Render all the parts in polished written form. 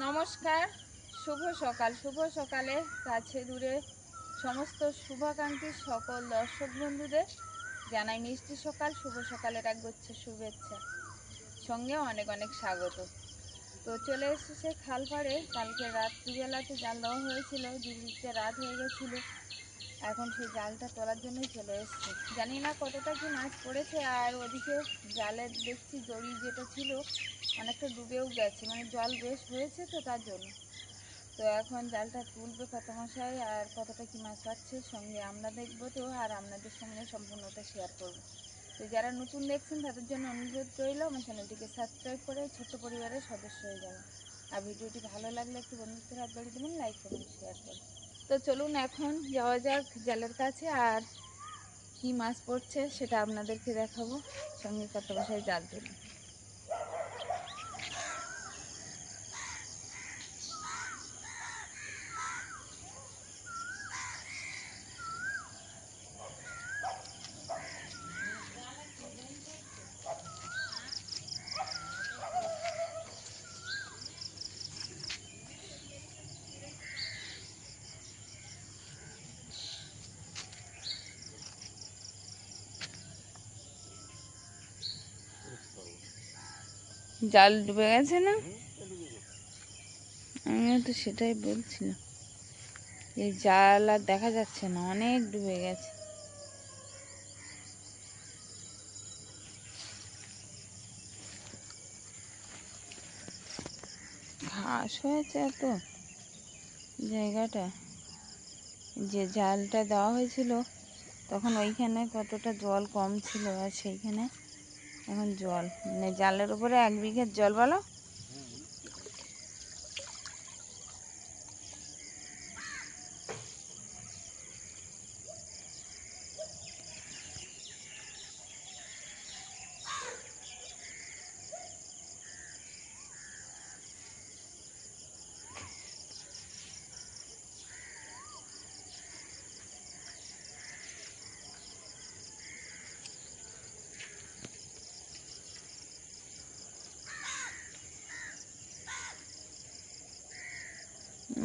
নমস্কার, শুভ সকাল। শুভ সকালে কাছে দূরে সমস্ত শুভাকাঙ্ক্ষী সকল দর্শক বন্ধুদের জানাই মিষ্টি সকাল, শুভ সকালের এক গুচ্ছ শুভেচ্ছা, সঙ্গে অনেক অনেক স্বাগত। তো চলে এসেছে খাল পাড়ে। কালকে রাত্রিবেলাতে জাল দেওয়া হয়েছিল, দিতে রাত হয়ে গেছিলো। এখন সেই জালটা তোলার জন্যই চলে এসছে। জানি না কতটা কি মাছ পড়েছে। আর ওদিকে জালের দেখছি দড়ি যেটা ছিল অনেকটা ডুবেও গেছে, মানে জল বেশ হয়েছে তো তার জন্য। তো এখন জালটা তুলবে কত মশাই, আর কতটা কি মাছ পাচ্ছে সঙ্গে আমরা দেখবো তো, আর আপনাদের সঙ্গে সম্পূর্ণটা শেয়ার করব। তো যারা নতুন দেখছেন তাদের জন্য অনুরোধ রইল আমার চ্যানেলটিকে সাবস্ক্রাইব করে ছোট্ট পরিবারের সদস্য হয়ে যাবেন। আর ভিডিওটি ভালো লাগলে একটু বন্ধুদের হাত বাড়িয়ে দেবেন, লাইক করুন, শেয়ার করুন। তো চলুন এখন যাওয়া যাক জালের কাছে, আর কি মাছ পড়ছে সেটা আপনাদেরকে দেখাবো, সঙ্গে কত মশাই জাল তুলবে। জাল ডুবে গেছে না? আমিও তো সেটাই বলছিলাম, এই জাল আর দেখা যাচ্ছে না, অনেক ডুবে গেছে। ঘাস হয়েছে এত জায়গাটা। যে জালটা দেওয়া হয়েছিল তখন ওইখানে কতটা জল কম ছিল, আর সেইখানে এখন জল, মানে জালের উপরে 1 বিঘের জল বলো।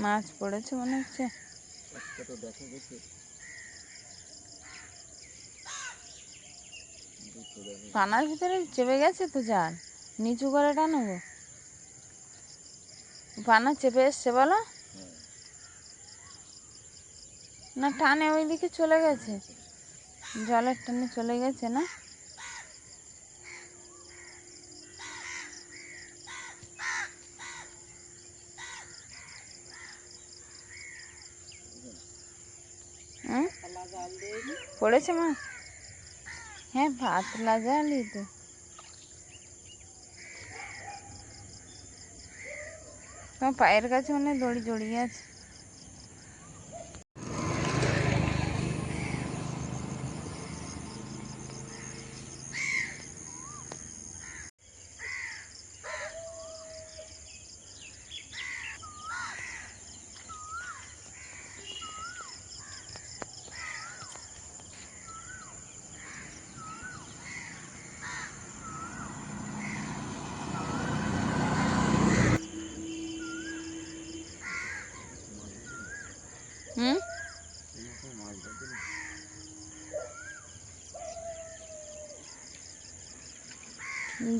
মাছ পড়েছে মনে হচ্ছে। পানার ভিতরে চেপে গেছে তো জাল, নিচু করে টানবো। পানা চেপে এসছে বলো না, টানে ওইদিকে চলে গেছে, জলের টানে চলে গেছে না। পড়েছে মাছ? হ্যাঁ, পাতলা জালই তো। তোমার পায়ের কাছে মনে হয় দড়ি জড়িয়ে আছে।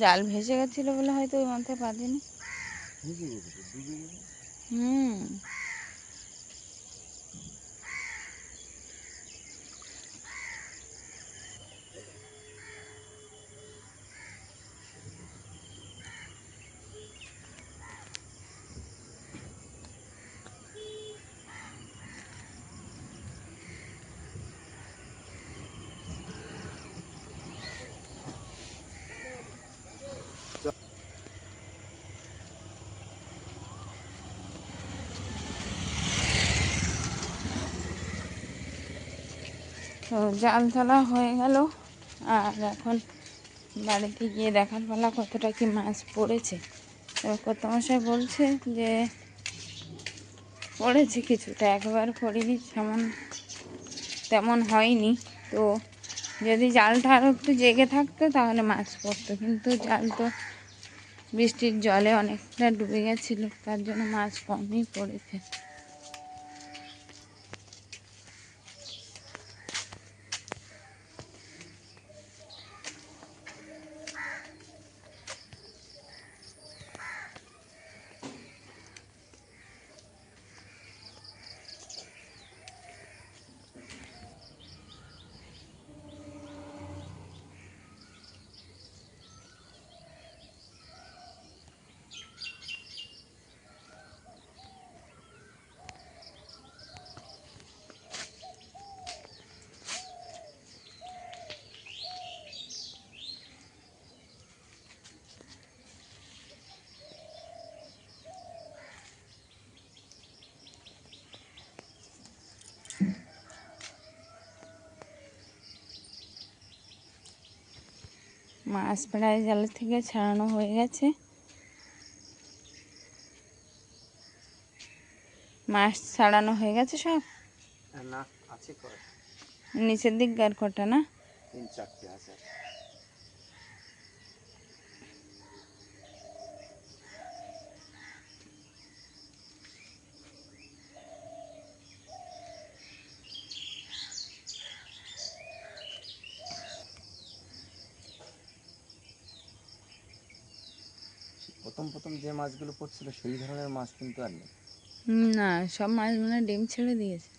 জাল ভেসে গেছিল বলে হয়তো ওই মাথায় পাতেনি। হুম তো জাল তোলা হয়ে গেল, আর এখন বাড়িতে গিয়ে দেখার পালা কতটা কি মাছ পড়েছে। এবার কর্তামশাই বলছে যে পড়েছে কিছুটা, একবার পড়িনি, তেমন হয়নি। তো যদি জালটা আরও একটু জেগে থাকতো তাহলে মাছ পড়তো, কিন্তু জাল তো বৃষ্টির জলে অনেকটা ডুবে গেছিল, তার জন্য মাছ কমই পড়েছে। মাছ প্রায় জালের থেকে ছাড়ানো হয়ে গেছে। মাছ ছাড়ানো হয়ে গেছে সব? না, আছে কয়টা, নিচের দিক আর কটা না? 3-4টে আছে। প্রথম যে মাছগুলো পড়ছিল সেই ধরনের মাছ কিন্তু আর নেই। না, সব মাছ মনে হয় ডিম ছেড়ে দিয়েছে।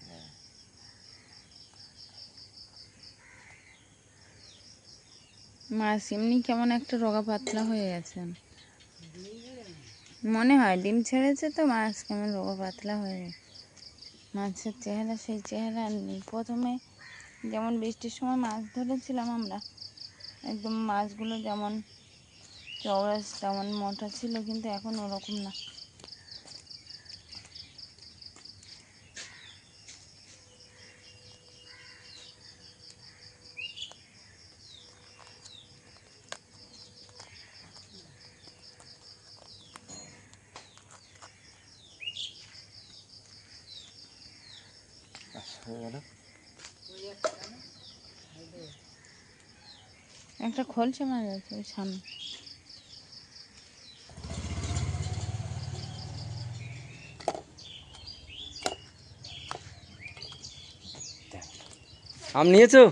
মাছ এমনি কেমন একটা রোগা পাতলা হয়ে গেছে মনে হয়, ডিম ছেড়েছে তো মাছ কেমন রোগা পাতলা হয়ে গেছে। মাছের চেহারা সেই চেহারা আর নেই। প্রথমে যেমন বৃষ্টির সময় মাছ ধরেছিলাম আমরা, একদম মাছগুলো যেমন চওড়া তেমন মোটা ছিল, কিন্তু এখন ওরকম না। একটা খোলসে মাছ আছে ওই সামনে। আম নিয়েছো?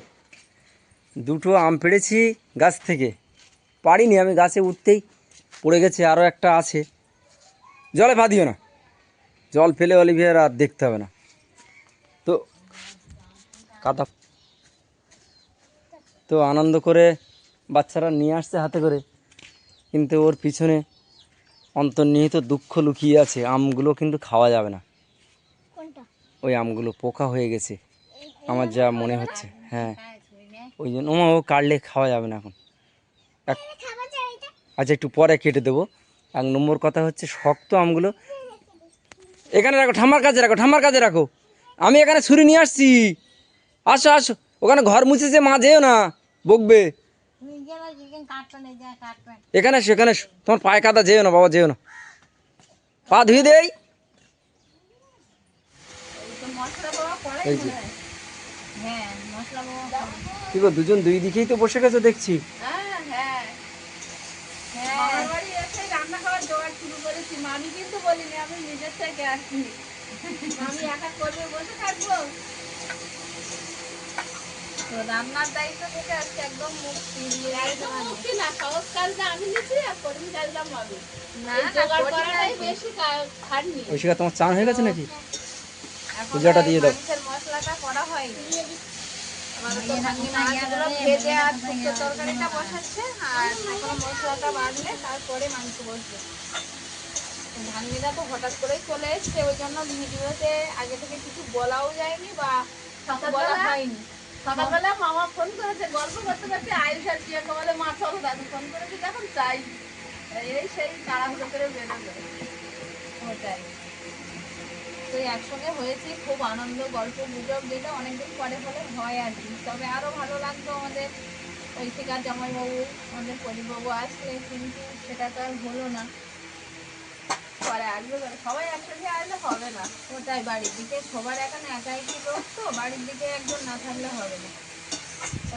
দুটো আম পেড়েছি গাছ থেকে, পারিনি আমি, গাছে উঠতেই পড়ে গেছে। আরও একটা আছে, জলে পা দিও না, জল ফেলে অলিভিয়ার আর দেখতে হবে না তো। কাদা তো আনন্দ করে বাচ্চারা নিয়ে আসছে হাতে করে, কিন্তু ওর পিছনে অন্তর্নিহিত দুঃখ লুকিয়ে আছে। আমগুলো কিন্তু খাওয়া যাবে না, ওই আমগুলো পোকা হয়ে গেছে আমার যা মনে হচ্ছে। হ্যাঁ, ওই জন্য ও কাটলে খাওয়া যাবে না এখন। আচ্ছা, একটু পরে কেটে দেবো। 1 নম্বর কথা হচ্ছে শক্ত আমগুলো এখানে রাখো, ঠাম্মার কাছে রাখো, ঠাম্মার কাছে রাখো। আমি এখানে ছুরি নিয়ে আসছি, আসো আসো। ওখানে ঘর মুছেছে, মা যেও না, বকবে। এখানে এসো, এখানে এসো। তোমার পায়ে কাদা, যেও না বাবা, যেও না, পা ধুয়ে দেই। এই যে কি গো, দুজন দুই দিকেই তো বসে গেছো দেখছি। রান্না খাওয়ার জোগাড় শুরু করেছি, আমি কিন্তু বলিনি, আমি নিজের থেকে আসছি। আমি একা করবে বসে থাকবো? তো রান্নার দায়িত্ব থেকে আজকে একদম মুক্তি না, সহজ কাজটা আমি নিচ্ছি আর কঠিন কাজটা পাবি না। জোগাড় করাটাই বেশি খাটনি। ঐশিকা, তোমার চান হয়ে গেছে নাকি? পূজাটা দিয়ে দাও। মাংসের মশলাটা করা হয়নি, মাছগুলো ভেজে আর শুক্তো তরকারিটা বসাচ্ছে, আর এখনো মশলাটা বাড়লে তারপরে মাংস বসবে। ভাগ্নিটা তো হঠাৎ করেই চলে এসছে, ওই জন্য ভিডিওতে আগে থেকে কিছু বলাও যায়নি বা বলা হয়নি। সকালবেলা মামা ফোন করেছে, গল্প করতে করতে আয়ুষার প্রিয়াকে বলে মা চলো দাদু ফোন করেছে যখন চাই, এই সেই তাড়াহুড়ো করে বেরোবে। ওটাই তো একসঙ্গে হয়েছি, খুব আনন্দ, গল্প গুজব, যেটা অনেকদিন পরে পরে হয় আর কি। তবে আরো ভালো লাগতো আমাদের ঐশিকার জামাইবাবু, আমাদের পরিবাবু আসলে, কিন্তু সেটা তো আর হলো না। পরে আসবে, সবাই একসঙ্গে আসলে হবে না। ওটাই, বাড়ির দিকে সবার এখানে একাই কি লোক, তো বাড়ির দিকে একজন না থাকলে হবে না।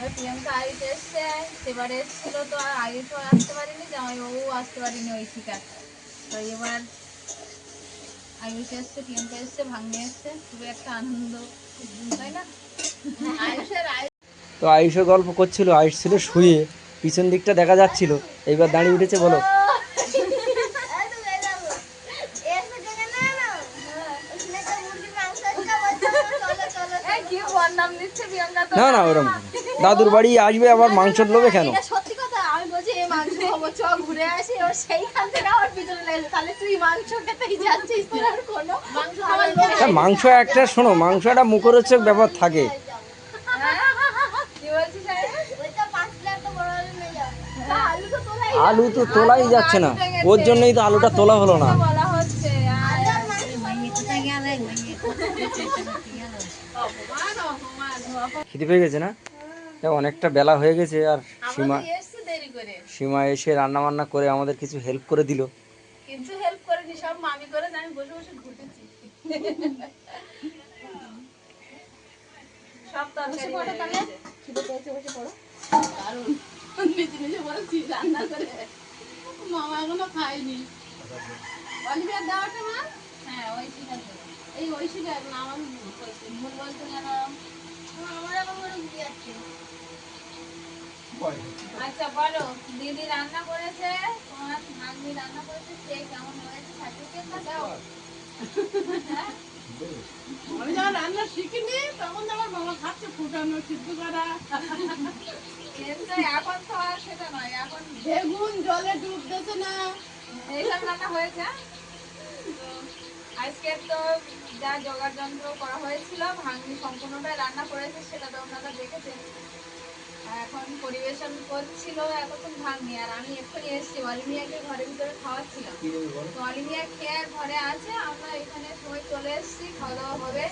ওই প্রিয়াঙ্কা আয়ুষ এসছে, সেবারে এসেছিল তো আর আয়ুষও আসতে পারিনি, জামাইবাবু আসতে পারিনি ওই শিকার। তো এবার আয়ুষ এসছে, প্রিয়াঙ্কা এসছে, ভাগ্নে এসছে, খুবই একটা আনন্দ, তাই না? আয়ুষের তো আয়ুষও গল্প করছিল, আয়ুষ ছিল শুয়ে, পিছন দিকটা দেখা যাচ্ছিল, এইবার দাঁড়িয়ে উঠেছে। বলো কি নাম দিচ্ছে প্রিয়াঙ্কা তো। না না, ওরকম না। দাদুর বাড়ি আসবে আবার মাংসর লোভে কেন? এটা সত্যি কথা, আমি বলছি এই মাংস খাবো, চ ঘুরে আসি, ও সেইখান থেকে আমার পিছনে লেগেছে, তাহলে তুই মাংস খেতেই যাচ্ছিস, তোর আর কোনো মাংস খাওয়ার লোভ তা মাংস একটা, শোনো, মাংস একটা মুখরোচক ব্যাপার থাকে। কি বলছিস আয়ুষ? আলু তো তোলাই আলু তো তোলাই যাচ্ছে না, ওর জন্যই তো আলুটা তোলা হলো না। বলা হচ্ছে খিদে পেয়ে গেছে না? তা অনেকটা বেলা হয়ে গেছে, আর সীমা আমাদের এসছে দেরি করে, সীমা এসে রান্না বান্না করে আমাদের কিছু হেল্প করে দিল। কিন্তু হেল্প করেনি, সব মামি করে, আমি বসে বসে ঘুটেছি। সব তরকারি হয়ে গেছে। খিদে পেয়েছে, বসে পড়ো। দারুণ, নিজে নিজে বলছি রান্না করে, মামা এখনো খায়নি। অলিভিয়ার দেওয়াটা মা, হ্যাঁ ওই শিকার দেবো। এই ঐশীটা এখন আমার ভুল বলতে কেন, আমার এখন মনে কি আছে। আচ্ছা বলো, দিদি রান্না করেছে, তোমার ভাগ্নি রান্না করেছে, সে কেমন হয়েছে সার্টিফিকেটটা দাও। আমি যখন রান্না শিখিনি তখন তো আমার বাবা খাচ্ছে ফুটানো, সিদ্ধ করা, কিন্তু এখন তো আর সেটা নয়, এখন বেগুন জলে ডুব দিতে না। এইসব রান্না হয়েছে। তো আজকে তো যা জোগাড় যন্ত্র করা হয়েছিল, ভাগ্নি সম্পূর্ণটাই রান্না করেছে, সেটা তো আপনারা দেখেছেন। আর এখন পরিবেশন করছিল এতক্ষণ ভাগ্নি, আর আমি এক্ষুনি এসেছি, অলিমিয়াকে ঘরের ভিতরে খাওয়াচ্ছিলাম। তো অলিমিয়া খেয়ে ঘরে আছে, আমরা এখানে সবাই চলে এসেছি, খাওয়া দাওয়া হবে।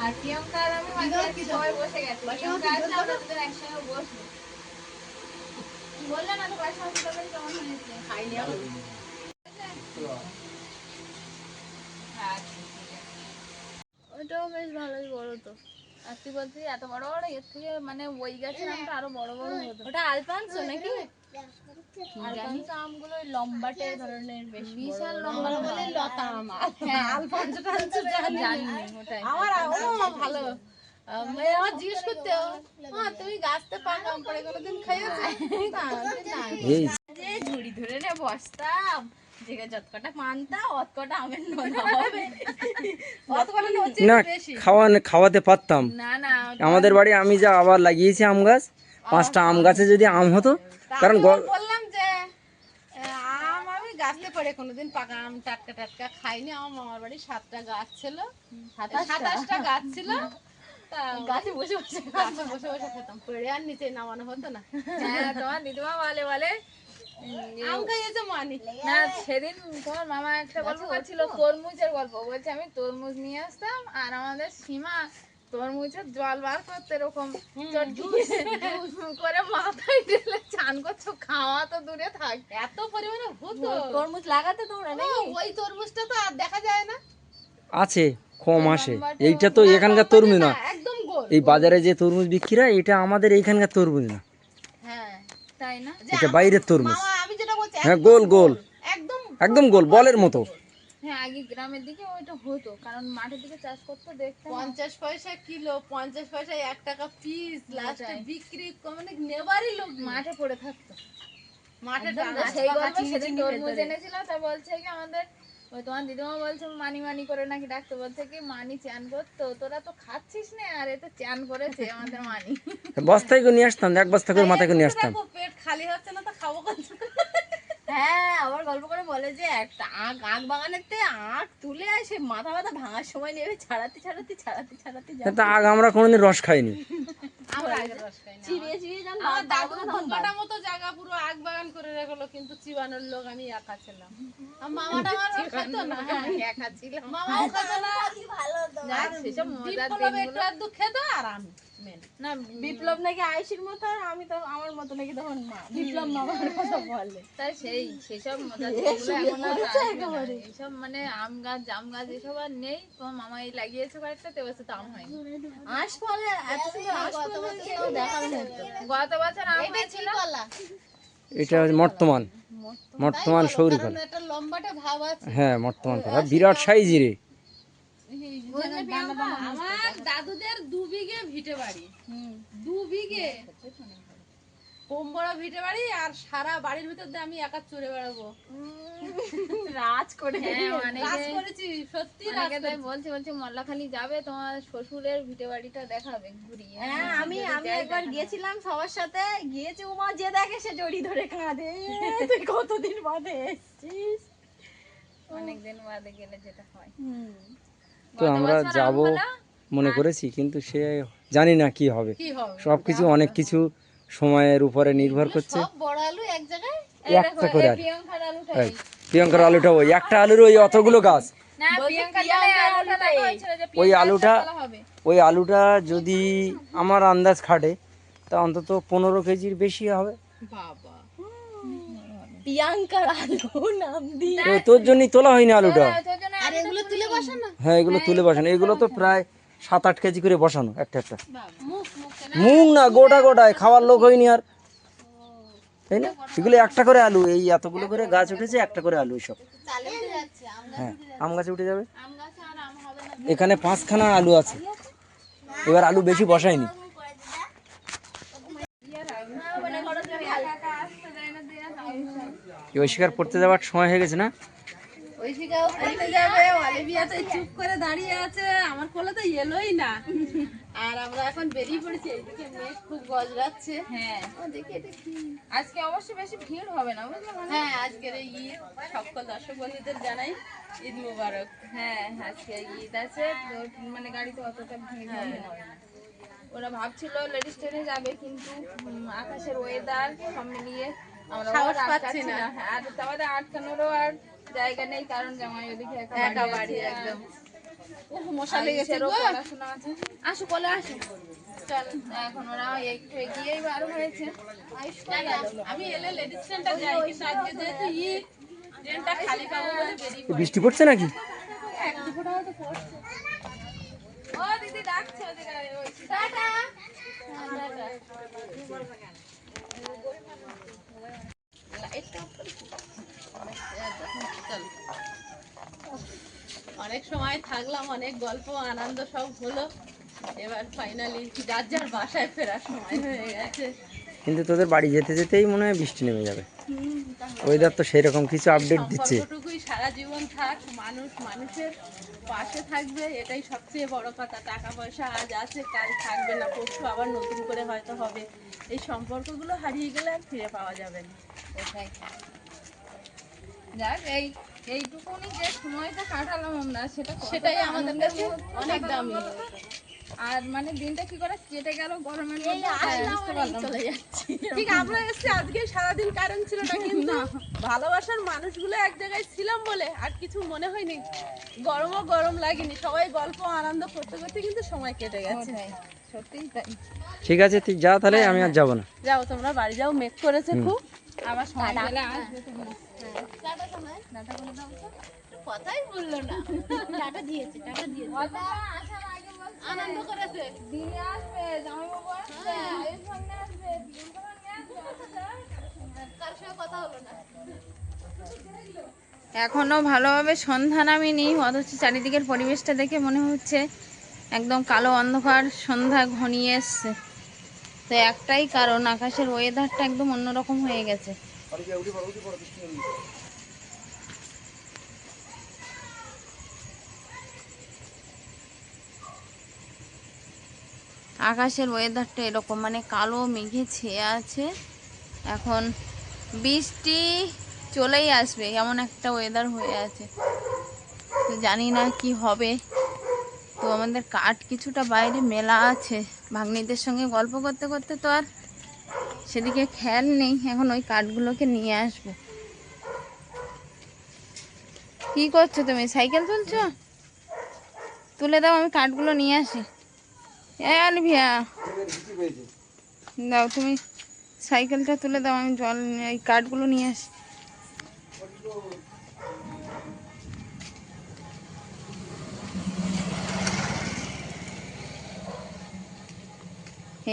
আর প্রিয়াঙ্কা আর আমি বাকি সবাই বসে গেছি, প্রিয়াঙ্কা আছে, আমরা দুজন একসঙ্গে বসবো। বললে না তো পয়সা তরকারি কেমন হয়েছে? খাইনি এখন। হ্যাঁ ঠিক আছে। ওইটাও বেশ ভালোই বড় তো। আর তুই বলছি এত বড় বড়, এর থেকে মানে ওই গাছের আমটা আরো বড় বড় হতো। ওটা আলফানসো নাকি? আলফানসো আমগুলো ওই লম্বাটে ধরনের, বেশ বিশাল লম্বা লম্বা বলে হয়। লতা আম। হ্যাঁ। আলফানসো টানসো জানি না। জানিনি ওটাই। আমার ভালো, আমার জিজ্ঞেস করতে, মা তুমি গাছতে পাকা আম পড়ে কোনোদিন খাইয়েছো? না, না। এই যে ঝুড়ি ধরে নে বসতাম, যেটা যত কটা মানতা অত কটা আমের নোনা হবে, অত কটা হচ্ছে না, বেশি। খাওয়াতে পারতাম। না না আমাদের বাড়ি আমি যা আবার লাগিয়েছি আম গাছ, 5টা আম গাছে যদি আম হতো, কারণ আমি ওর বললাম যে আম আমি গাছতে পড়ে কোনোদিন পাকা আম টাটকা টাটকা খাইনি। আমার মামার বাড়ি 7টা গাছ ছিল, 27টা গাছ ছিল, তা গাছে বসে বসে খেতাম, পড়ে আর নিচে নামানো হতো না। হ্যাঁ, তোমার দিদিমা বলে বলে আম খাইয়েছে মানি না, সেদিন তোমার মামা একটা গল্প করছিল, তরমুজের গল্প বলছে, আমি তরমুজ নিয়ে আসতাম আর আমাদের সীমা তরমুজের জল বার করতে এরকম চটকি করে মাথায় ঢেলে চান করছো, খাওয়া তো দূরে থাক। এত পরিমাণে হতো। তরমুজ লাগাতে তোমরা নাকি? ওই তরমুজটা তো আর দেখা যায় না, আছে, কম আসে। এইটা তো এখানকার তরমুজ না, একদম গোল। এই বাজারে যে তরমুজ বিক্রি হয় এটা আমাদের এইখানকার তরমুজ না, হ্যাঁ তাই না? যে এটা বাইরের তরমুজ। মামা আমি যেটা বলছি হ্যাঁ, একদম গোল গোল, একদম একদম গোল, বলের মতো। হ্যাঁ, আগে গ্রামের দিকে ওইটা হতো, কারণ মাঠের দিকে চাষ করতে দেখতাম। 50 পয়সা কিলো, 50 পয়সায় 1 টাকা পিস, লাস্টে ওটাই। বিক্রি মানে নেবারই লোক নেই। মাঠে পড়ে থাকতো। মাঠে একদম ডাঙায় সেই পাকা গল্প চিনি সেদিন চিনি তরমুজ ভেতরে। এনেছিল, তা বলছে কি আমাদের ওই তোমার দিদিমা বলছে মানি মানি করে নাকি ডাকতে, বলছে কি মানি চান করতো, তোরা তো খাচ্ছিস না আর এতে চান করেছে আমাদের মানি। বস্তায় করে নিয়ে আসতাম, এক বস্তা করে মাথায় করে নিয়ে আসতাম। দেখো পেট খালি হচ্ছে না তো খাবো কত। হ্যাঁ, আবার গল্প করে বলে যে একটা আখ বাগানের তে আখ তুলে আসে মাথা ভাঙার সময় নেবে ছাড়াতে যায়। তা আগে আমরা কোনোদিন রস খাইনি। আমরা আগে রস খাই না। চিবিয়ে যান আমার দাদু ঘন্টা মতো জায়গা পুরো আগ বাগান করে রাখলো, কিন্তু চিবানোর লোক আমি একা ছিলাম। আর মামাটা আমার খেতো না, হ্যাঁ, একা ছিল। মামাও খেতো না, ভালো তো। যাক, সেসব ডিপ মজার কলম একটু দিনগুলো। আধটু খেতো আর আমি। মেন। না বিপ্লব নাকি আয়ুষের মতো, আর আমি তো আমার মতো নাকি তখন মা। বিপ্লব মামার কথা বলে। তাই সেসব মজা যেগুলো এখন আর আসবে না। এইসব মানে আম গাছ জাম গাছ এসব আর নেই। তোমার মামাই লাগিয়েছে কয়েকটা, তো এবছর তো আম হয়নি। আঁশ ফলে এত সুন্দর আঁশ ফলে কেউ দেখার মতো। গত বছর আম এটা কি হয়েছিল। কলা? এটা বর্তমান বর্তমান সৌরি কারণ কলা। একটা লম্বাটে ভাব আছে। হ্যাঁ বর্তমান কলা বিরাট সাইজ রে। আমার দাদুদের 2 বিঘে ভিটে বাড়ি, 2 বিঘে কম বড় ভিটে বাড়ি, আর সারা বাড়ির ভিতর দিয়ে আমি একা চড়ে বেড়াবো। রাজ করে। হ্যাঁ রাজ করেছি, সত্যি রাজ অনেকে তাই করেছি। বলছে মল্লাখালি যাবে, তোমার শ্বশুরের ভিটে বাড়িটা দেখাবে ঘুরিয়ে। হ্যাঁ আমি একবার গিয়েছিলাম সবার সাথে, গিয়েছি উমা যে দেখে সে জড়ি ধরে কাঁদে, তুই কতদিন বাদে এসেছিস। অনেকদিন বাদে গেলে যেটা হয়। তো আমরা যাব মনে করেছি, কিন্তু সে জানি না কি হবে। কি হবে? সব কিছু অনেক কিছু সময়ের উপরে নির্ভর করছে। সব বড় আলু এক জায়গায়। একটা করে আলু। প্রিয়াঙ্কার আলুটা এই, প্রিয়াঙ্কার আলুটা ওই একটা আলুর ওই অতগুলো গাছ। না প্রিয়াঙ্কার আলুটা দেখা হয়েছিল যে ওই আলুটা প্রিয়াঙ্কার হবে। ওই আলুটা যদি আমার আন্দাজ খাটে তা অন্তত 15 কেজির বেশি হবে। বাবা, প্রিয়াঙ্কার আলু নাম দিয়ে। তো তোর জন্যই তোলা হয়নি আলুটা। আর এগুলো তুলে বসা না। হ্যাঁ এগুলো তুলে বসানো, এগুলো তো প্রায় 7-8 কেজি করে বসানো একটা একটা। মুখ মুখ মুগ না, গোটা গোটায় খাওয়ার লোক হয়নি আর, তাই না? এগুলো একটা করে আলু, এই এতগুলো করে গাছ উঠেছে, একটা করে আলু সব। চালিয়ে যাচ্ছে। হ্যাঁ আম গাছে উঠে যাবে। আম গাছে আর আম হবে না। এখানে 5খানা আলু আছে, এবার আলু বেশি বসায়নি। কি শিকার পড়তে যাওয়ার সময় হয়ে গেছে না? ঐশিকাও পড়তে যাবে, অলিভিয়া তো চুপ করে দাঁড়িয়ে আছে, আমার কোলে তো এলোই না। আর আমরা এখন বেরিয়ে পড়েছি, এইদিকে মেঘ খুব গজরাচ্ছে। হ্যাঁ দেখি এটা কি। আজকে অবশ্য বেশি ভিড় হবে না বুঝলে মানে। হ্যাঁ আজকের এই ঈদ সকল দর্শক বন্ধুদের জানাই ঈদ মুবারক। হ্যাঁ আজকে ঈদ আছে তো মানে গাড়িতে অতটা ভিড় হবে না। ওরা ভাবছিল লেডিস ট্রেনে যাবে, কিন্তু আকাশের ওয়েদার সব মিলিয়ে আমরা সাহস আবার পাচ্ছি আটকাচ্ছি না। না। আর আমাদের আটকানোরও আর জায়গা নেই, কারণ জামাই ওদিকে একা বাড়ি একদম। মশা লেগেছে গো। পড়াশোনা আছে। আসো বলে আসো। চল এখন ওরা একটু এগিয়েই বার হয়েছে। আমি এলে লেডিস ট্রেনটা যাই, কিন্তু আজকে যেহেতু ঈদ ট্রেনটা খালি পাবো বলে বেরিয়ে পড়ি। বৃষ্টি পড়ছে নাকি? ও দিদি ডাকছে ওদিকে ওই টাটা। চল। অনেক সময় থাকলাম, অনেক গল্প আনন্দ সব হলো, এবার ফাইনালি যার যার বাসায় ফেরার সময় হয়ে গেছে। কিন্তু তোদের বাড়ি যেতে যেতেই মনে হয় বৃষ্টি নেমে যাবে। ওয়েদার তো সেই রকম কিছু আপডেট দিচ্ছে। সম্পর্কটুকুই সারা জীবন থাক, মানুষ মানুষের পাশে থাকবে, এটাই সবচেয়ে বড় কথা। টাকা পয়সা আজ আছে, কাল থাকবে না, পরশু আবার নতুন করে হয়তো হবে। এই সম্পর্কগুলো হারিয়ে গেলে আর ফিরে পাওয়া যাবে না। কোথায় যাক এইটুকুনি যে সময়টা কাটালাম আমরা সেটাই আমাদের কাছে অনেক দামি। আর মানে দিনটা কি করে কেটে গেল গরমের মধ্যে বুঝতে পারলাম না। চলে যাচ্ছি ঠিক। আমরা এসেছি আজকে সারাদিন, কারণ ছিল না, কিন্তু ভালোবাসার মানুষগুলো এক জায়গায় ছিলাম বলে আর কিছু মনে হয়নি, গরমও গরম লাগেনি, সবাই গল্প আনন্দ করতে করতে কিন্তু সময় কেটে গেছে। সত্যিই তাই। ঠিক আছে তুই যা তাহলে, আমি আর যাবো না। যাও তোমরা বাড়ি যাও, মেঘ করেছে খুব। আবার সময় পেলে আসবে তোমরা। কথাই বললো না। টাটা দিয়েছে, টাটা দিয়েছে। আসার আগে বলছে আনন্দ করেছে। দিদি আসবে, জামাইবাবু আসবে, আয়ুষ ভাগ্নে আসবে, প্রিয়াঙ্কা ভাগ্নে আসবে। কার সঙ্গে কথা হলো না। এখনো ভালোভাবে সন্ধ্যা নামেনি, অথচ চারিদিকের পরিবেশটা দেখে মনে হচ্ছে একদম কালো অন্ধকার সন্ধ্যা ঘনিয়ে এসছে। তো একটাই কারণ, আকাশের ওয়েদারটা একদম অন্যরকম হয়ে গেছে। আকাশের ওয়েদারটা এরকম মানে কালো মেঘে ছেয়ে আছে। এখন বৃষ্টি চলেই আসবে এমন একটা ওয়েদার হয়ে আছে। তো জানি না কি হবে। তো আমাদের কাঠ কিছুটা বাইরে মেলা আছে, ভাগ্নিদের সঙ্গে গল্প করতে করতে তো আর সেদিকে খেয়াল নেই। এখন ওই কাঠগুলোকে নিয়ে আসবো। কি করছো তুমি? সাইকেল তুলছো? তুলে দাও, আমি কাঠগুলো নিয়ে আসি। অলিভিয়া দাও, তুমি সাইকেলটা তুলে দাও, আমি জল এই কাঠগুলো নিয়ে আসি।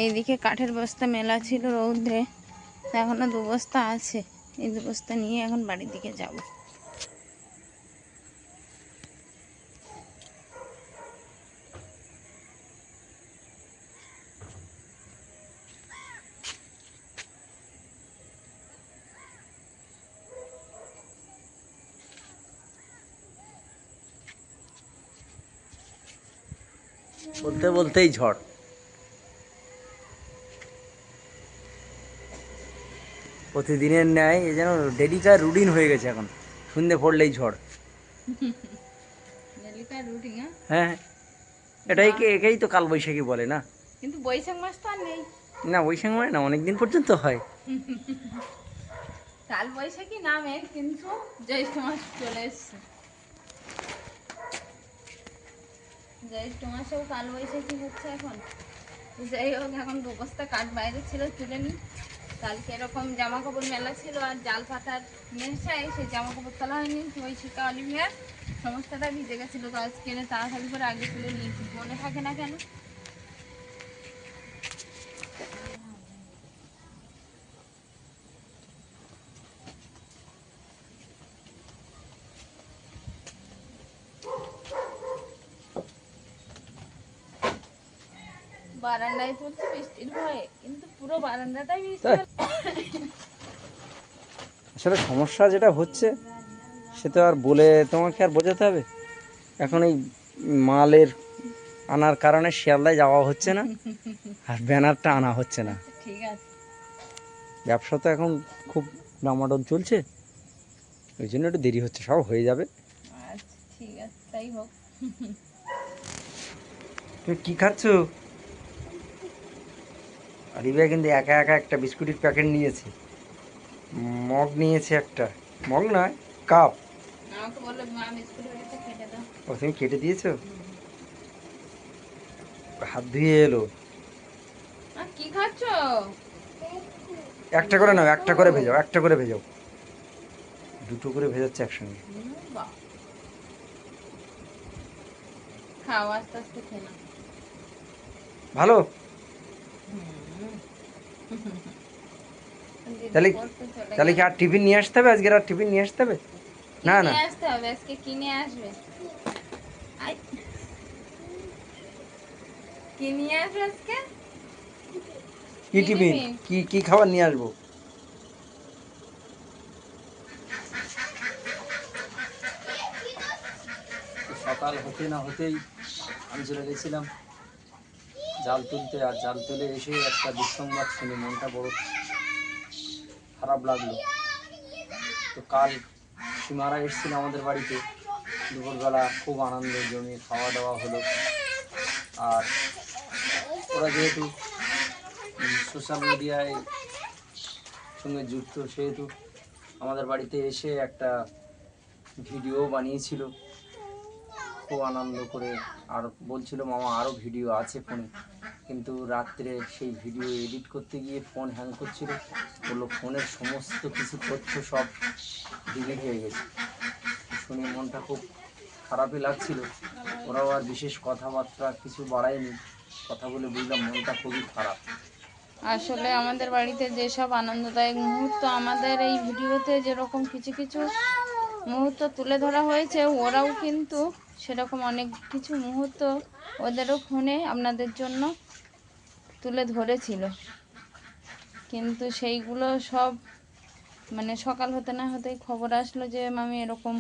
এইদিকে কাঠের বস্তা মেলা ছিল রৌদ্রে, এখনো 2 বস্তা আছে। এই 2 বস্তা নিয়ে এখন বাড়ির দিকে যাব। বলতে বলতেই ঝড়। প্রতিদিনের ন্যায় এ যেন ডেলিকার রুটিন হয়ে গেছে এখন, সন্ধে পড়লেই ঝড়। হ্যাঁ, একেই তো কালবৈশাখী বলে না? কিন্তু বৈশাখ মাস তো আর নেই। না, বৈশাখ মানে না, অনেকদিন পর্যন্ত হয়। কাল বৈশাখী নামে, কিন্তু জ্যৈষ্ঠ মাস চলে এসছে। জ্যৈষ্ঠ মাসেও কাল বৈশাখী হচ্ছে এখন। যাই হোক, এখন 2 বস্তা কাঠ বাইরে ছিল, তুলে নিই। কালকে এরকম জামা কাপড় মেলা ছিল আর জাল পাতার নেশায় সেই জামা কাপড় তোলা হয়নি। ওই শিকা অলিভিয়ার সমস্তটা ভিজে গেছিলো, তো আজকে এনে তাড়াতাড়ি করে আগে তুলে নিয়েছি। মনে থাকে না কেন? বারান্দায় তুলছি বৃষ্টির ভয়ে, কিন্তু পুরো বারান্দাটাই বৃষ্টি। আসলে সমস্যা যেটা হচ্ছে সে তো আর বলে তোমাকে আর বোঝাতে হবে। এখন এই মালের আনার কারণে শিয়ালদায় যাওয়া হচ্ছে না, আর ব্যানারটা আনা হচ্ছে না। ঠিক আছে, ব্যবসা তো এখন খুব ডামাডোল চলছে, ওই জন্য একটু দেরি হচ্ছে, সব হয়ে যাবে। আচ্ছা ঠিক আছে, তাই হোক। তুমি কি খাচ্ছ? আরিবা কিন্তু একা একা একটা বিস্কুটের প্যাকেট নিয়েছে, মগ নিয়েছে একটা, মগ নয় কাপ। আমাকে বললো মা বিস্কুটের প্যাকেটটা কেটে দাও। ও, তুমি কেটে দিয়েছো? হাত ধুয়ে এলো। কি খাচ্ছ? একটা করে নাও, একটা করে ভেজাও, একটা করে ভেজাও, 2টো করে ভেজাচ্ছে একসঙ্গে। খাও, আস্তে আস্তে খেয়ে নাও। ভালো। তাহলে তাহলে কি আর টিফিন নিয়ে আসতে হবে? আজকে আর টিফিন নিয়ে আসতে হবে? না না, কিনে আসতে হবে, আজকে কিনে আসবে। কি নিয়ে আসবে আজকে? কি টিফিন, কি কি খাবার নিয়ে আসবো? সকাল হতে না হতেই আমি চলে গেছিলাম জাল তুলতে, আর জাল তুলে এসে একটা দুঃসংবাদ শুনে মনটা বড় খারাপ লাগলো। তো কাল সীমারা এসেছিল আমাদের বাড়িতে, দুপুরবেলা খুব আনন্দ জমিয়ে খাওয়া দাওয়া হলো। আর ওরা যেহেতু সোশ্যাল মিডিয়ায় সঙ্গে যুক্ত, সেহেতু আমাদের বাড়িতে এসে একটা ভিডিও বানিয়েছিল খুব আনন্দ করে, আর বলছিল মামা আরও ভিডিও আছে ফোনে, কিন্তু রাত্রে সেই ভিডিও এডিট করতে গিয়ে ফোন হ্যাং করছিল, বললো ফোনের সমস্ত কিছু তথ্য সব ডিলিট হয়ে গেছে। শুনে মনটা খুব খারাপই লাগছিল। ওরাও আর বিশেষ কথাবার্তা কিছু বাড়ায়নি, কথা বলে বুঝলাম মনটা খুবই খারাপ। আসলে আমাদের বাড়িতে যেসব আনন্দদায়ক মুহূর্ত আমাদের এই ভিডিওতে যেরকম কিছু কিছু মুহূর্ত তুলে ধরা হয়েছে, ওরাও কিন্তু সেরকম অনেক কিছু মুহূর্ত ওদেরও ফোনে আপনাদের জন্য তুলে ধরেছিল, কিন্তু সেইগুলো সব মানে সকাল হতে না হতেই খবর আসলো যে মামি এরকম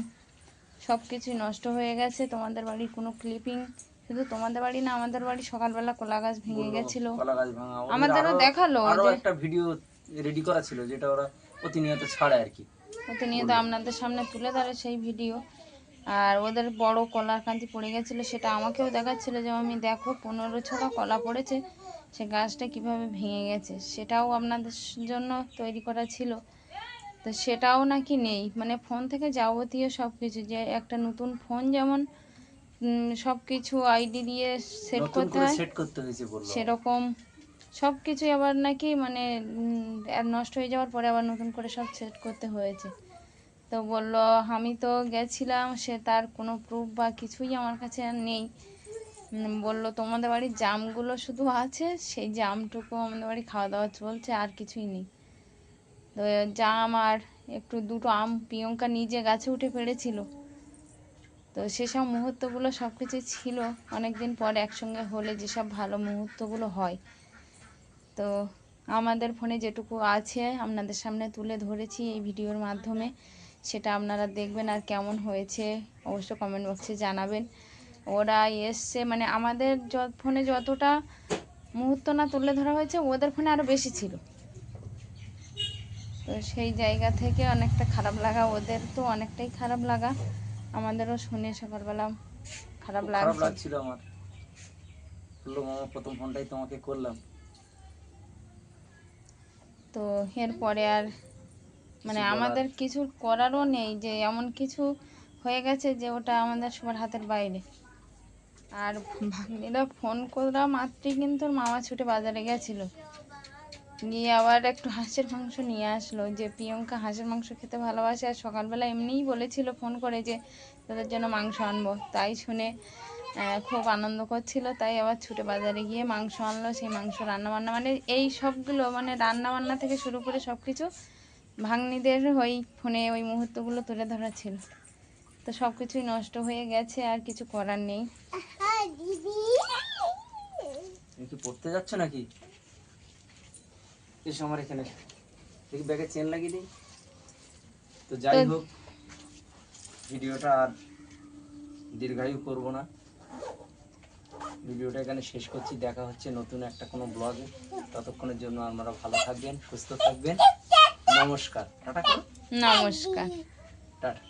সব কিছুই নষ্ট হয়ে গেছে। তোমাদের বাড়ির কোনো ক্লিপিং, শুধু তোমাদের বাড়ি না, আমাদের বাড়ি সকালবেলা কলা গাছ ভেঙে গেছিল, আমাদেরও দেখালো যে একটা ভিডিও রেডি করা ছিল যেটা ওরা প্রতিনিয়ত ছাড়ে আর কি, প্রতিনিয়ত আপনাদের সামনে তুলে ধরে সেই ভিডিও। আর ওদের বড় কলার কান্তি পড়ে গেছিলো, সেটা আমাকেও দেখাচ্ছিল যে আমি দেখো 15 ছড়া কলা পড়েছে, সে গাছটা কিভাবে ভেঙে গেছে, সেটাও আপনাদের জন্য তৈরি করা ছিল। তো সেটাও নাকি নেই, মানে ফোন থেকে যাবতীয় সব কিছু, যে একটা নতুন ফোন যেমন সব কিছু আইডি দিয়ে সেট নতুন করতে করে হয়, সেট করতে হয়েছে বললো। সেরকম সব কিছুই আবার নাকি মানে নষ্ট হয়ে যাওয়ার পরে আবার নতুন করে সব সেট করতে হয়েছে। তো বললো আমি তো গেছিলাম, সে তার কোনো প্রুফ বা কিছুই আমার কাছে আর নেই। বললো তোমাদের বাড়ির জামগুলো শুধু আছে, সেই জামটুকু আমাদের বাড়ি খাওয়া দাওয়া চলছে, আর কিছুই নেই। তো জাম আর একটু দুটো আম প্রিয়ঙ্কা নিজে গাছে উঠে পেড়েছিল। তো সেসব মুহূর্তগুলো সব কিছুই ছিল অনেক দিন পর একসঙ্গে হলে যেসব ভালো মুহূর্তগুলো হয়। তো আমাদের ফোনে যেটুকু আছে আপনাদের সামনে তুলে ধরেছি এই ভিডিওর মাধ্যমে, সেটা আপনারা দেখবেন আর কেমন হয়েছে অবশ্য কমেন্ট বক্সে জানাবেন। ওরা এসছে মানে আমাদের ফোনে যতটা মুহূর্ত না তুলে ধরা হয়েছে ওদের ফোনে আরও বেশি ছিল। তো সেই জায়গা থেকে অনেকটা খারাপ লাগা, ওদের তো অনেকটাই খারাপ লাগা, আমাদেরও শুনে সকালবেলা খারাপ খুব খারাপ লাগছে। লাগছিল আমার। বললো মামা প্রথম ফোনটাই তোমাকে করলাম। তো এরপরে আর মানে কিছু বলার আমাদের কিছু করারও নেই, যে এমন কিছু হয়ে গেছে যে ওটা আমাদের সবার হাতের বাইরে। আর ভাগ্নিরা ফোন করা মাত্রই কিন্তু ওর মামা ছুটে বাজারে গেছিলো, গিয়ে আবার একটু হাঁসের মাংস নিয়ে আসলো, যে প্রিয়ঙ্কা হাঁসের মাংস খেতে ভালোবাসে, আর সকালবেলা এমনিই বলেছিল ফোন করে যে তাদের জন্য মাংস আনবো। তাই শুনে খুব আনন্দ করছিল, তাই আবার ছুটে বাজারে গিয়ে মাংস আনলো। সেই মাংস রান্নাবান্না মানে এই সবগুলো মানে রান্নাবান্না থেকে শুরু করে সব কিছু ভাগ্নিদের ওই ফোনে ওই মুহূর্তগুলো তুলে ধরা ছিল। তো সব কিছুই নষ্ট হয়ে গেছে, আর কিছু করার নেই। তুমি কি পড়তে যাচ্ছ নাকি? এসো আমার এখানে, দেখি ব্যাগে চেন লাগিয়ে দিই। তো যাই হোক, ভিডিওটা আর দীর্ঘায়ু করব না, ভিডিওটা এখানে শেষ করছি। দেখা হচ্ছে নতুন একটা কোনো ব্লগে। ততক্ষণের জন্য আপনারা ভালো থাকবেন, সুস্থ থাকবেন। নমস্কার, টাটা করো। নমস্কার। টাটা।